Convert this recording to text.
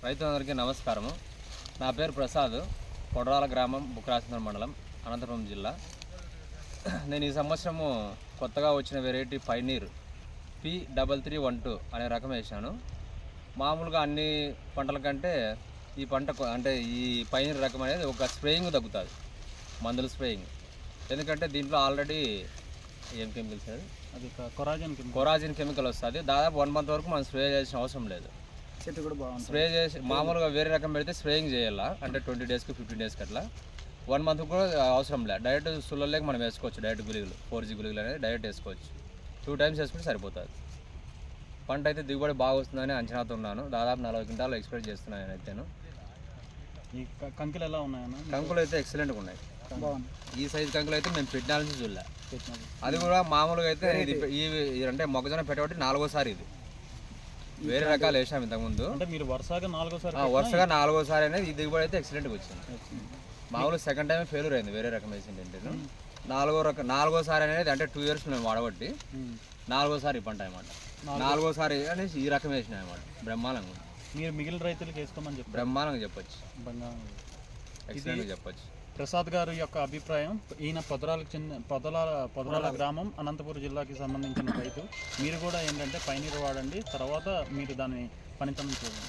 రైతులందరికీ నమస్కారము. నా పేరు ప్రసాద్, కొడరాల గ్రామం, బుక్రాసింద్ర మండలం, అనంతపురం జిల్లా. నేను ఈ సంవత్సరము కొత్తగా వచ్చిన వెరైటీ పైనీర్ P3312 అనే రకం వేసాను. మామూలుగా అన్ని పంటల కంటే ఈ పంట అంటే ఈ పైనీర్ రకం అనేది ఒక స్ప్రేయింగ్ తగ్గుతుంది, మందులు స్ప్రేయింగ్. ఎందుకంటే దీంట్లో ఆల్రెడీ ఏం కెమికల్స్ అది కొరాజిన్ కెమికల్ వస్తుంది. దాదాపు 1 month వరకు మనం స్ప్రే చేసిన అవసరం లేదు. చెట్టు కూడా బాగుంది. స్ప్రే చేసి మామూలుగా వేరే రకం పెడితే స్ప్రేయింగ్ చేయాలా, అంటే 20 days 15 days అట్లా. 1 month కూడా అవసరం లేదు. డైరెక్ట్ సుల్లలేక మనం వేసుకోవచ్చు. డైరెక్ట్ గుళికలు 4G గుళికలు అనేది డైరెక్ట్ వేసుకోవచ్చు. 2 times వేసుకుంటే సరిపోతుంది. పంట అయితే దిగుబడి బాగా వస్తుందని అంచనాతో ఉన్నాను. దాదాపు 40 క్వింటాలు ఎక్స్పెక్ట్ చేస్తున్నాను నేనైతేను. ఈ కంకులు ఎలా ఉన్నాయన్న? కంకులు అయితే ఎక్సలెంట్గా ఉన్నాయి. ఈ సైజు కంకులు అయితే మేము పెట్టాల్సి చూడలే. అది కూడా మామూలుగా అయితే ఇది అంటే మొక్కజొన్న పెట్టబట్టి 4వసారి ఇది. వేరే రకాలు వేసాం ఇంతకుముందు. అంటే మీరు వరుసగా 4వసారి అనేది ఈ దిగుబడి అయితే ఎక్సలెంట్గా వచ్చింది. మామూలుగా సెకండ్ టైం ఫెయిల్యూర్ అయింది వేరే రకం వేసింది. ఏంటంటే 4వసారి అనేది అంటే 2 years మేము వాడబట్టి 4వసారి ఈ పంట అనమాట. 4వసారి అనేసి ఈ రకం వేసినాయి అనమాట. బ్రహ్మాండంగా మీరు మిగిలిన రైతులకు వేసుకోమని చెప్పి బ్రహ్మాండంగా చెప్పొచ్చు, ఎక్సలెంట్గా చెప్పొచ్చు. ప్రసాద్ గారు యొక్క అభిప్రాయం. ఈయన పొదరాల గ్రామం, అనంతపురం జిల్లాకి సంబంధించిన రైతు. మీరు కూడా ఏంటంటే పైనీరు వాడండి, తర్వాత మీరు దాన్ని పనితనం చూడండి.